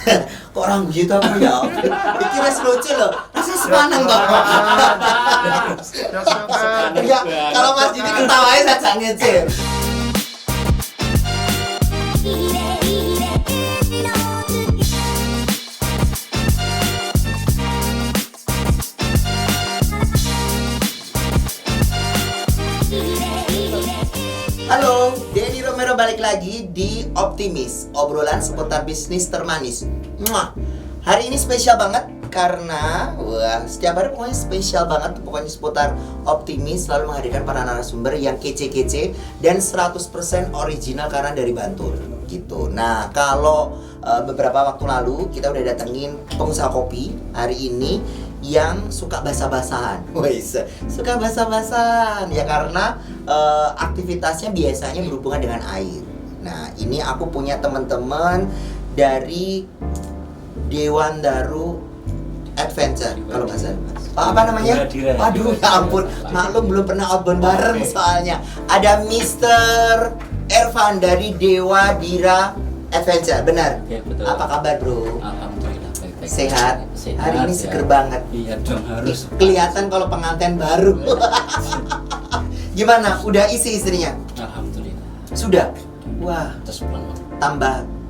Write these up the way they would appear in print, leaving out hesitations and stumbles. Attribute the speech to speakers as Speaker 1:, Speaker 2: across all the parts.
Speaker 1: Kok orang gitu apa ya? Iki wis lucu loh. Rasa sepaneng kok. Enggak, kalau Mas Didi ketawanya saja ngecil. Halo, Denny Romero balik lagi di Optimis, obrolan seputar bisnis termanis. Hari ini spesial banget karena setiap hari pokoknya spesial banget, pokoknya seputar Optimis selalu menghadirkan para narasumber yang kece-kece dan 100% original karena dari Bantul gitu. Nah, kalau beberapa waktu lalu kita udah datengin pengusaha kopi, hari ini yang suka basah-basahan. Suka basah-basahan ya karena aktivitasnya biasanya berhubungan dengan air. Nah, ini aku punya teman-teman dari Dewan Daru Adventure kalau nggak salah. Apa namanya? Waduh, ya ampun, maklum belum pernah outbound bareng soalnya. Ada Mr. Ervan dari Dewa Dira Adventure, benar?
Speaker 2: Ya, betul.
Speaker 1: Apa kabar, bro?
Speaker 2: Alhamdulillah baik-baik.
Speaker 1: Sehat?
Speaker 2: Sehat.
Speaker 1: Hari ini seger banget.
Speaker 2: Iya dong, harus.
Speaker 1: Kelihatan kalau pengantin baru. Gimana? Udah isi istrinya?
Speaker 2: Alhamdulillah.
Speaker 1: Sudah? Wah,
Speaker 2: Terus pulang.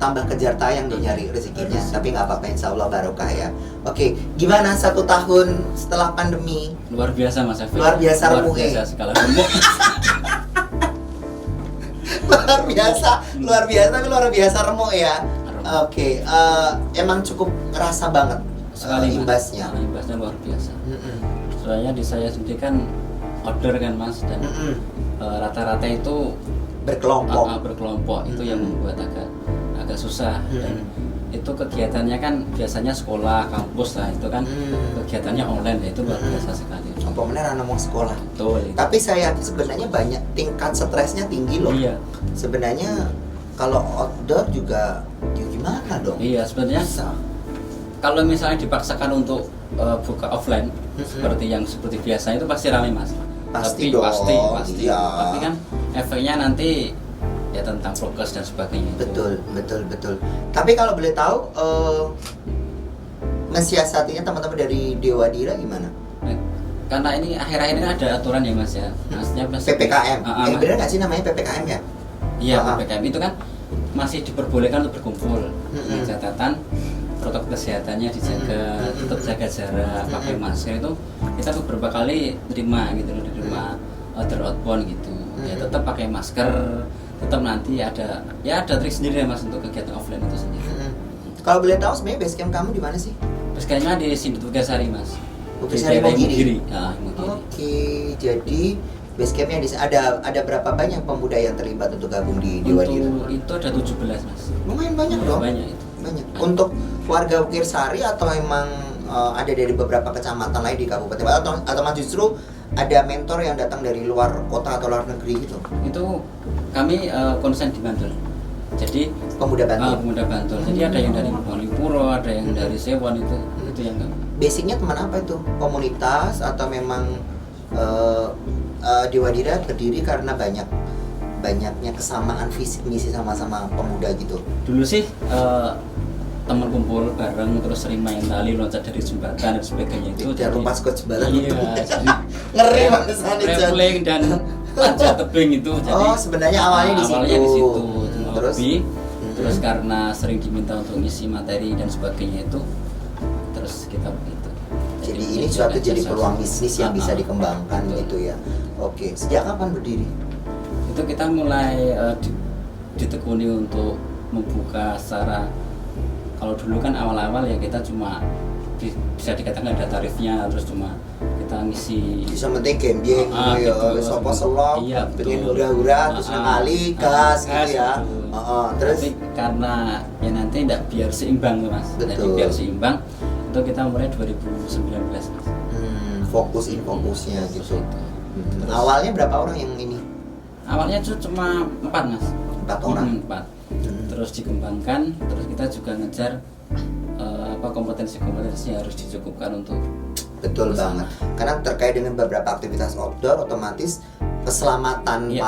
Speaker 1: tambah kejar tayang dong nyari rezekinya. Tapi nggak apa-apa, insya Allah barokah ya. Oke, gimana 1 tahun setelah pandemi?
Speaker 2: Luar biasa Mas Evi.
Speaker 1: Luar biasa
Speaker 2: Luar
Speaker 1: remuk,
Speaker 2: biasa sekali remuk.
Speaker 1: luar biasa tapi luar biasa remuk ya.
Speaker 2: Remuk.
Speaker 1: Oke, emang cukup ngerasa banget
Speaker 2: Sekali Mas.
Speaker 1: imbasnya.
Speaker 2: Imbasnya luar biasa.
Speaker 1: Mm-mm.
Speaker 2: Soalnya di saya sendiri kan order kan Mas, dan
Speaker 1: Mm-mm.
Speaker 2: rata-rata itu
Speaker 1: Berkelompok.
Speaker 2: berkelompok itu yang membuat agak susah. Dan itu kegiatannya kan biasanya sekolah, kampus lah, itu kan kegiatannya online ya, itu luar biasa sekali.
Speaker 1: Apa bener anak mau sekolah?
Speaker 2: Betul itu.
Speaker 1: Tapi saya sebenarnya banyak tingkat stresnya tinggi loh.
Speaker 2: Iya.
Speaker 1: Sebenarnya kalau outdoor juga ya gimana dong?
Speaker 2: Iya, sebenarnya
Speaker 1: Bisa.
Speaker 2: kalau misalnya dipaksakan untuk buka offline seperti biasa itu pasti ramai Mas.
Speaker 1: Pasti
Speaker 2: Tapi
Speaker 1: dong,
Speaker 2: pasti.
Speaker 1: iya.
Speaker 2: Tapi kan efeknya nanti ya tentang prokes dan sebagainya.
Speaker 1: Betul. Tapi kalau boleh tahu mensiasatinya teman-teman dari Dewa Dira gimana?
Speaker 2: Nah, karena ini akhir-akhir ini ada aturan ya Mas ya. Maksudnya
Speaker 1: PPKM.
Speaker 2: Mas.
Speaker 1: Bener nggak sih namanya PPKM ya?
Speaker 2: Iya, PPKM itu kan masih diperbolehkan untuk berkumpul. Dengan catatan protokol kesehatannya dijaga, tetap jaga jarak, pakai masker itu kita beberapa kali terima order outbound gitu. Ya tetap pakai masker, tetap nanti ada trik sendiri ya Mas untuk kegiatan offline itu sendiri.
Speaker 1: Kalau boleh tahu sebenarnya base camp kamu di mana sih?
Speaker 2: Basecamp-nya di Sindut Tugasari Mas.
Speaker 1: Tugasari
Speaker 2: Di daerah
Speaker 1: Imogiri?
Speaker 2: Nah, Imogiri.
Speaker 1: Oke, jadi base campnya ada berapa banyak pemuda yang terlibat untuk gabung di Dewa Dira?
Speaker 2: Untuk itu ada 17 Mas.
Speaker 1: Lumayan banyak dong.
Speaker 2: Banyak itu.
Speaker 1: Banyak. Untuk warga Ukir Sari atau emang ada dari beberapa kecamatan lain di Kabupaten Batang atau justru ada mentor yang datang dari luar kota atau luar negeri gitu?
Speaker 2: Itu kami konsen di Bantul. Jadi
Speaker 1: Pemuda Bantul.
Speaker 2: pemuda Bantul. Jadi ada yang dari Malipuro, ada yang dari Sewon itu yang kami.
Speaker 1: Basicnya teman apa itu? Komunitas atau memang Dewa Dira terdiri karena banyaknya kesamaan visi misi sama-sama pemuda gitu?
Speaker 2: Dulu sih teman kumpul bareng, terus sering main tali, loncat dari jembatan dan sebagainya itu.
Speaker 1: Jangan lupa skot jembatan.
Speaker 2: Iya, jadi
Speaker 1: Ngeri banget sana.
Speaker 2: traveling dan panjat tebing itu. Jadi
Speaker 1: Sebenarnya awalnya di situ.
Speaker 2: Awalnya di situ. Cuma
Speaker 1: Terus?
Speaker 2: hobi. Terus karena sering diminta untuk ngisi materi dan sebagainya itu, terus kita begitu.
Speaker 1: Jadi ini suatu jadi peluang bisnis yang bisa dikembangkan
Speaker 2: betul.
Speaker 1: gitu ya. Oke, sejak kapan berdiri?
Speaker 2: Itu kita mulai ditekuni untuk membuka secara, kalau dulu kan awal-awal ya kita cuma bisa dikatakan ada tarifnya, terus cuma kita ngisi
Speaker 1: Bisa penting gembeng ya,
Speaker 2: gitu.
Speaker 1: wis apa selok,
Speaker 2: Iya,
Speaker 1: pengen
Speaker 2: betul.
Speaker 1: hura-hura terus ngakali gas gitu ya.
Speaker 2: betul.
Speaker 1: Terus
Speaker 2: Tapi karena ya nanti tidak biar seimbang Mas. Jadi
Speaker 1: Betul.
Speaker 2: biar seimbang itu kita mulai 2019 Mas.
Speaker 1: fokusnya gitu.
Speaker 2: Terus-
Speaker 1: Awalnya berapa orang yang ini?
Speaker 2: Awalnya itu cuma 4 Mas.
Speaker 1: 4 orang.
Speaker 2: 4. Terus dikembangkan, terus kita juga ngejar kompetensi-kompetensi yang harus dicukupkan untuk
Speaker 1: Betul
Speaker 2: Bersama.
Speaker 1: banget. Karena terkait dengan beberapa aktivitas outdoor, otomatis keselamatan
Speaker 2: Iya,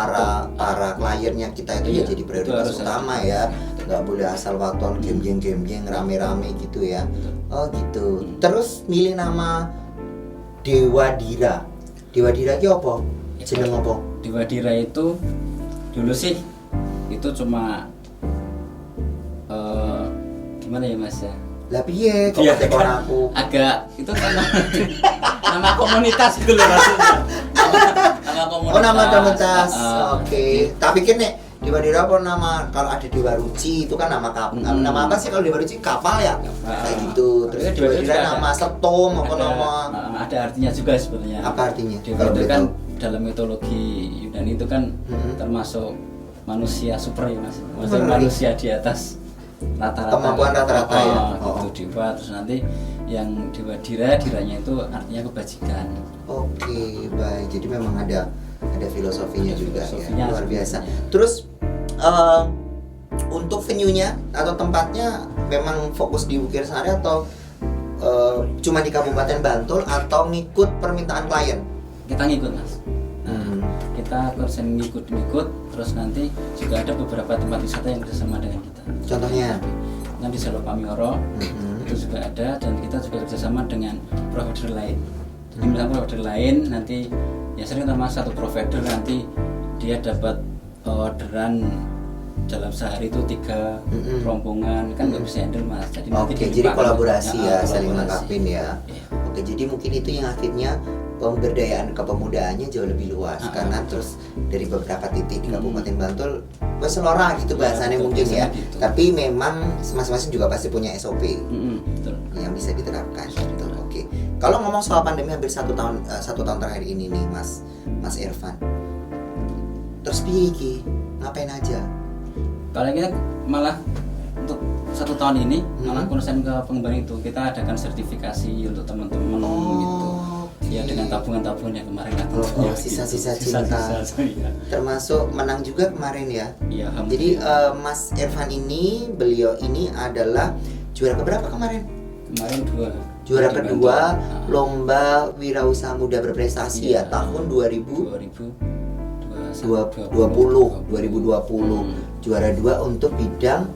Speaker 1: para kliennya kita itu
Speaker 2: Iya,
Speaker 1: ya jadi
Speaker 2: itu
Speaker 1: prioritas
Speaker 2: harus
Speaker 1: utama
Speaker 2: ada.
Speaker 1: ya. nggak boleh asal waton gem-gem rame-rame gitu ya. Oh gitu. Terus milih nama Dewa Dira. Dewa Dira ki apa? Jeneng apa?
Speaker 2: Dewa Dira itu dulu sih itu cuma gimana ya Mas ya?
Speaker 1: Lah piye kok
Speaker 2: Iya,
Speaker 1: tekon
Speaker 2: kan
Speaker 1: aku?
Speaker 2: agak itu nama nama komunitas gitu loh maksudnya. Nama komunitas.
Speaker 1: Oh nama komunitas.
Speaker 2: Oke.
Speaker 1: Tak pikir nih Dewa Dira apa nama, kalau ada Dewa Ruci itu kan nama kapal. Nama apa sih kalau Dewa Ruci? Kapal ya? Kayak gitu. Terus
Speaker 2: Tapi
Speaker 1: Dewa
Speaker 2: Dewa
Speaker 1: Dira
Speaker 2: juga
Speaker 1: nama setom apa
Speaker 2: Ada,
Speaker 1: nama?
Speaker 2: ada artinya juga sebenarnya.
Speaker 1: Apa artinya?
Speaker 2: Dewa
Speaker 1: Kalau
Speaker 2: itu
Speaker 1: boleh
Speaker 2: kan
Speaker 1: tahu.
Speaker 2: dalam mitologi Yunani itu kan termasuk manusia super ya Mas. Maksudnya
Speaker 1: Super.
Speaker 2: manusia di atas rata-rata.
Speaker 1: Kemampuan rata-rata ya?
Speaker 2: Gitu dewa, terus nanti yang Dewa Dira, diranya itu artinya kebajikan.
Speaker 1: Oke, baik. Jadi memang ada filosofinya
Speaker 2: Ada
Speaker 1: juga
Speaker 2: filosofinya
Speaker 1: ya. Luar biasa.
Speaker 2: sebenarnya.
Speaker 1: Terus untuk venue-nya atau tempatnya memang fokus di Bukit Sari atau cuma di Kabupaten Bantul atau ngikut permintaan klien?
Speaker 2: Kita ngikut Mas. Kita konsen ngikut, terus nanti juga ada beberapa tempat wisata yang bersama dengan kita.
Speaker 1: Contohnya?
Speaker 2: Nanti Selo Pamioro itu juga ada, dan kita juga kerjasama dengan provider lain. Jadi misalnya provider lain nanti yang sering sama satu provider nanti dia dapat orderan dalam sehari itu 3 rombongan, kan nggak bisa handle Mas. Jadi nanti
Speaker 1: Oke, jadi
Speaker 2: dilimpahkan.
Speaker 1: kolaborasi ya, saling
Speaker 2: kolaborasi.
Speaker 1: melengkapin ya.
Speaker 2: Iya.
Speaker 1: Oke, jadi mungkin itu yang akhirnya pemberdayaan kepemudaannya jauh lebih luas karena terus dari beberapa titik di Kabupaten Bantul berselora gitu bahasanya
Speaker 2: betul,
Speaker 1: mungkin ya.
Speaker 2: biasanya gitu.
Speaker 1: Tapi memang masing-masing juga pasti punya SOP
Speaker 2: Betul.
Speaker 1: yang bisa diterapkan. Gitu. Oke. Kalau ngomong soal pandemi hampir satu tahun terakhir ini nih, Mas Irfan. Terus piye iki? Ngapain aja?
Speaker 2: Kalau kita malah untuk 1 tahun ini malah konsen ke pengembangan itu, kita adakan sertifikasi untuk teman-teman gitu. Ya dengan tabungan-tabungan yang kemarin kan.
Speaker 1: Oh, sisa-sisa cinta.
Speaker 2: Iya.
Speaker 1: Termasuk menang juga kemarin ya.
Speaker 2: Iya,
Speaker 1: Jadi
Speaker 2: alhamdulillah.
Speaker 1: Mas Irfan ini, beliau ini adalah juara keberapa kemarin?
Speaker 2: Kemarin 2.
Speaker 1: Juara
Speaker 2: Di
Speaker 1: kedua
Speaker 2: Bantul.
Speaker 1: Lomba Wirausaha Muda Berprestasi
Speaker 2: Iya.
Speaker 1: ya tahun
Speaker 2: 2020.
Speaker 1: 2020. Juara 2 untuk bidang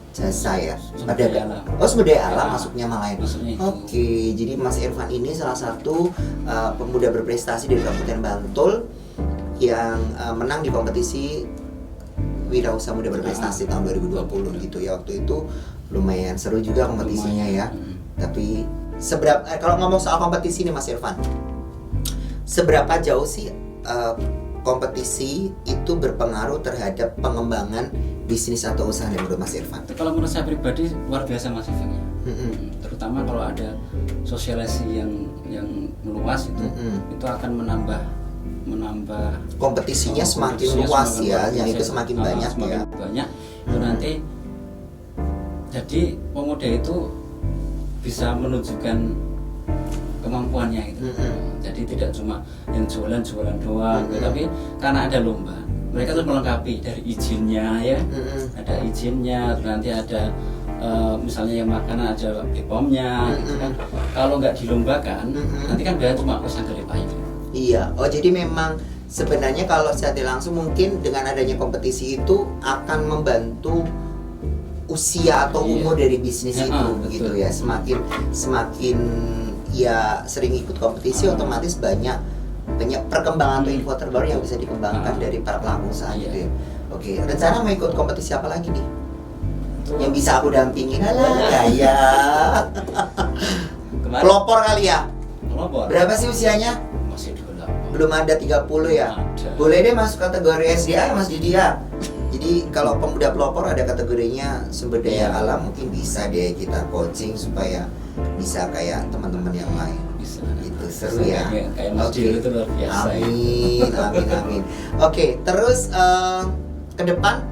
Speaker 1: jasa ya.
Speaker 2: Sumber daya alam.
Speaker 1: Oh, sumber daya alam
Speaker 2: Ya,
Speaker 1: masuknya malah ya.
Speaker 2: masuknya itu.
Speaker 1: Oke, jadi Mas Irfan ini salah satu pemuda berprestasi dari Kabupaten Bantul yang menang di kompetisi Wirausaha Muda Berprestasi tahun 2020 gitu ya. Waktu itu lumayan seru juga kompetisinya ya. Tapi kalau ngomong soal kompetisi nih Mas Irfan, seberapa jauh sih kompetisi itu berpengaruh terhadap pengembangan bisnis atau usaha menurut Mas Irfan?
Speaker 2: Itu kalau menurut saya pribadi luar biasa Mas Ifang ya. Terutama kalau ada sosialisasi yang meluas itu akan menambah
Speaker 1: Kompetisinya semakin luas ya, yang itu semakin banyak ya.
Speaker 2: Banyak itu nanti jadi pemuda itu bisa menunjukkan kemampuannya gitu. Jadi tidak cuma yang jualan doang, tapi karena ada lomba, mereka tuh melengkapi dari izinnya ya, ada izinnya, nanti ada misalnya yang makanan ada BPOM-nya, gitu kan. Kalau nggak dilombakan, nanti kan biasanya cuma pesan dari payung.
Speaker 1: Iya, oh jadi memang sebenarnya kalau secara langsung mungkin dengan adanya kompetisi itu akan membantu usia atau umur dari bisnis itu begitu
Speaker 2: betul.
Speaker 1: ya. Semakin ya sering ikut kompetisi otomatis banyak perkembangan atau info terbaru yang bisa dikembangkan dari para pelaku usaha gitu ya. Oke, rencana mau ikut kompetisi apa lagi nih? Yang bisa aku dampingin ya.
Speaker 2: Kemarin
Speaker 1: Pelopor kali ya.
Speaker 2: pelopor.
Speaker 1: Berapa sih usianya?
Speaker 2: Masih dulu.
Speaker 1: Belum ada 30 ya?
Speaker 2: Ada.
Speaker 1: Boleh deh masuk kategori SDA Mas Didi ya. Jadi kalau pemuda pelopor ada kategorinya sumber daya alam, mungkin bisa deh kita coaching supaya bisa kayak teman-teman yang lain.
Speaker 2: Bisa.
Speaker 1: Gitu, seru ya.
Speaker 2: Kayak Mas
Speaker 1: Oke.
Speaker 2: Dio itu luar biasa. Ya.
Speaker 1: Amin. Oke, terus ke depan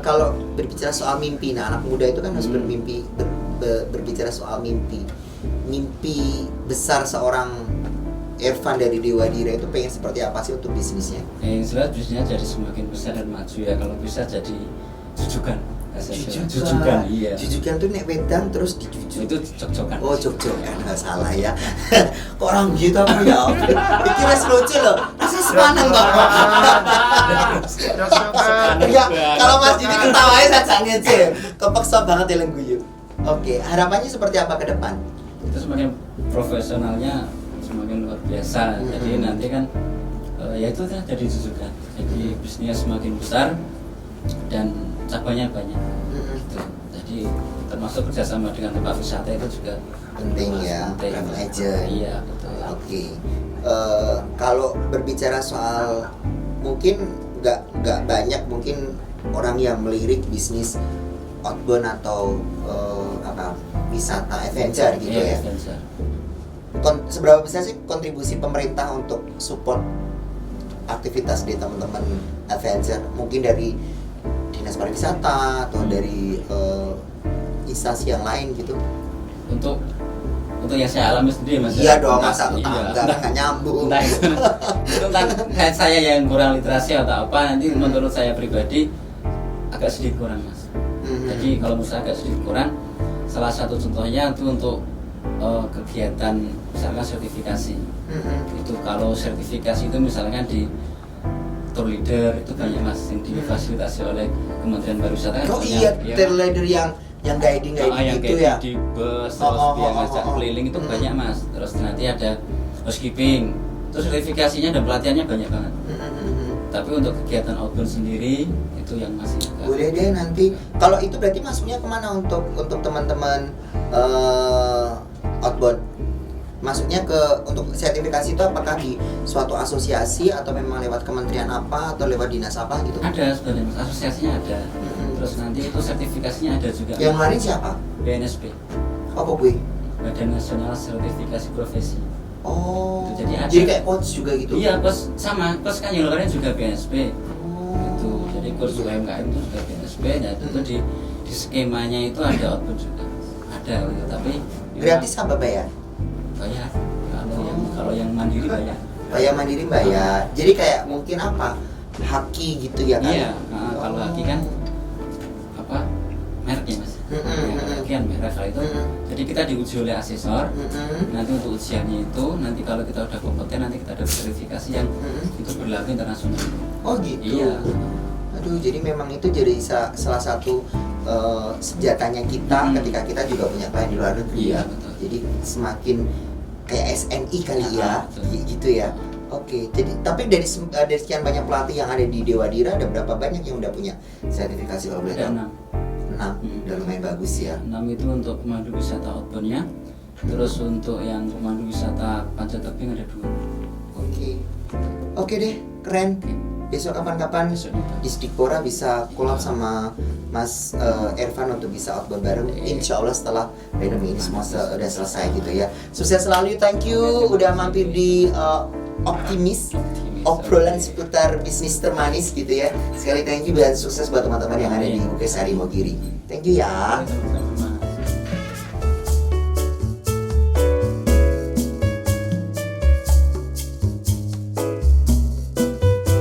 Speaker 1: kalau berbicara soal mimpi, nah anak muda itu kan harus bermimpi, berbicara soal mimpi. Mimpi besar seorang Irfan dari Dewa Dira itu pengen seperti apa sih untuk bisnisnya?
Speaker 2: Yang jelas bisnisnya jadi semakin besar dan maju ya, kalau bisa jadi jujukan. Jujukan, iya.
Speaker 1: Jujukan tuh nek wedang terus dijujuk.
Speaker 2: Itu cocok-cokan.
Speaker 1: Oh, jog-jogan, nggak salah ya. Kok orang gitu apa ya? Iki wes lucu loh. Rasa sepanang toh. Enggak, kalau Mas Didi ketawanya saja ngece. Kepeksa banget ya guyu. Oke, harapannya seperti apa ke depan?
Speaker 2: Itu semakin profesionalnya semakin luar biasa. Jadi nanti kan ya itu kan jadi susukan. Jadi bisnisnya semakin besar dan cabangnya banyak. Gitu. Jadi termasuk kerjasama dengan tempat wisata itu juga
Speaker 1: Penting ya,
Speaker 2: penting.
Speaker 1: travel agent.
Speaker 2: Iya betul.
Speaker 1: Oke. Kalau berbicara soal mungkin nggak banyak mungkin orang yang melirik bisnis outbound atau wisata adventure gitu
Speaker 2: Iya,
Speaker 1: ya.
Speaker 2: adventure.
Speaker 1: Seberapa besar sih kontribusi pemerintah untuk support aktivitas di teman-teman adventure? Mungkin dari dinas pariwisata atau dari instansi yang lain gitu?
Speaker 2: Untuk yang saya alami sendiri Mas.
Speaker 1: Iya dong,
Speaker 2: Entah-
Speaker 1: masa
Speaker 2: iya,
Speaker 1: tetangga
Speaker 2: entah-
Speaker 1: nggak nyambung.
Speaker 2: entah itu entah kayak saya yang kurang literasi atau apa, nanti menurut saya pribadi agak sedikit kurang Mas. Jadi kalau menurut saya agak sedikit kurang, salah satu contohnya itu untuk kegiatan misalkan sertifikasi. Itu kalau sertifikasi itu misalkan di tour leader itu banyak Mas yang difasilitasi oleh Kementerian Pariwisata.
Speaker 1: Oh iya, tour leader yang guiding
Speaker 2: yang
Speaker 1: gitu
Speaker 2: kayak
Speaker 1: ya.
Speaker 2: di bus terus dia ngajak keliling itu banyak Mas. Terus nanti ada housekeeping, terus sertifikasinya dan pelatihannya banyak banget. Tapi untuk kegiatan outbound sendiri itu yang masih agak
Speaker 1: Boleh deh nanti. Kalau itu berarti masuknya kemana untuk teman-teman outbound? Masuknya untuk sertifikasi itu apakah di suatu asosiasi atau memang lewat kementerian apa atau lewat dinas apa gitu?
Speaker 2: ada sebenarnya Mas, asosiasinya ada. Terus nanti itu sertifikasinya ada juga.
Speaker 1: Yang lain siapa?
Speaker 2: BNSP,
Speaker 1: Apa gue?
Speaker 2: Badan Nasional Sertifikasi Profesi.
Speaker 1: Oh,
Speaker 2: Itu jadi ada.
Speaker 1: kayak coach juga gitu?
Speaker 2: Iya, plus sama, plus kan yang lain juga BNSP.
Speaker 1: Oh.
Speaker 2: Itu jadi kurs UMKM itu juga BNSP, dan itu di skemanya itu ada output juga. Ada gitu, tapi
Speaker 1: Gratis apa bayar?
Speaker 2: bayar. Kalau yang mandiri bayar.
Speaker 1: Bayar mandiri bayar. Jadi kayak mungkin apa? Haki gitu ya kan?
Speaker 2: Iya, kalau Haki kan apa? Mereknya Mas. Haki kan merek kalau itu. Jadi kita diuji oleh asesor. Nanti untuk ujiannya itu nanti kalau kita udah kompeten nanti kita ada sertifikasi yang itu berlaku internasional.
Speaker 1: Oh gitu.
Speaker 2: Iya.
Speaker 1: Aduh, jadi memang itu jadi salah satu senjatanya kita ketika kita juga punya klien di luar negeri.
Speaker 2: Iya,
Speaker 1: Ya.
Speaker 2: betul.
Speaker 1: Jadi semakin kayak SNI kali ya,
Speaker 2: betul.
Speaker 1: gitu ya. Oke, jadi tapi dari sekian banyak pelatih yang ada di Dewa Dira ada berapa banyak yang udah punya sertifikasi kalau boleh tahu?
Speaker 2: Ada 6.
Speaker 1: 6. Udah lumayan bagus ya.
Speaker 2: 6 itu untuk pemandu wisata outbound-nya. Terus untuk yang pemandu wisata panjat tebing ada 2.
Speaker 1: Oke. Oke deh, keren. Besok kapan-kapan
Speaker 2: Besok nyoba.
Speaker 1: di Stikpora bisa collab sama Mas Ervan untuk bisa outbound bareng. Insya Allah setelah pandemi ini semua udah selesai gitu ya. Sukses selalu, thank you udah mampir di Optimis. Obrolan seputar bisnis termanis gitu ya. Sekali thank you dan sukses buat teman-teman yang ada di Bukit Sari Mogiri. Thank you ya.
Speaker 2: Sama-sama.